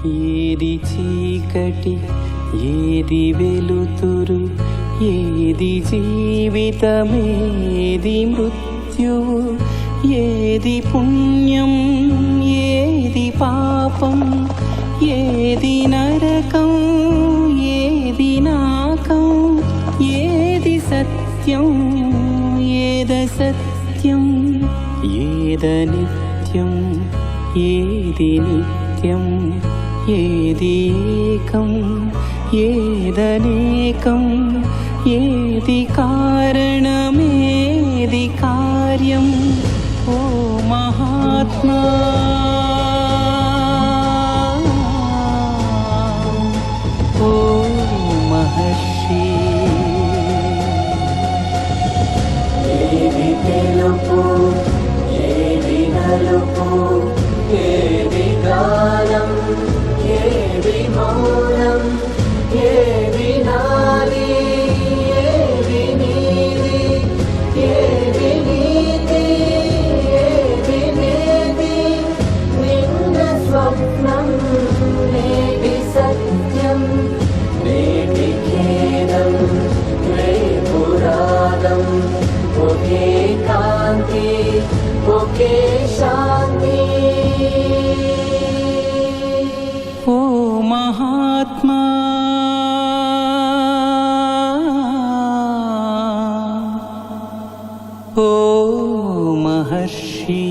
ఏది చీకటి ఏది వెలుతురు, ఏది జీవితమేది మృత్యువు, ఏది పుణ్యం ఏది పాపం, ఏది నరకం ఏది నాకం, ఏది సత్యం ఏదసత్యం, ఏదనిత్యం ఏది నిత్యం, ఏది ఏకం ఏదనేకం, ఏది కారణమేది కార్యం. ఓ మహాత్మా ఓ మహర్షి, ఏది తెలుపు ఏది నలుపు, ఏది గానం ఏది మౌనం, ఏది నాది ఏది నీది, ఏది నీతి ఏది నేది, నిన్న స్వప్నం నేటి సత్యం, నేటి ఖేదం రేపు రాగం, ఒకే కాంతి ఒకే శాంతి. ఓ మహాత్మా ఓ మహర్షి.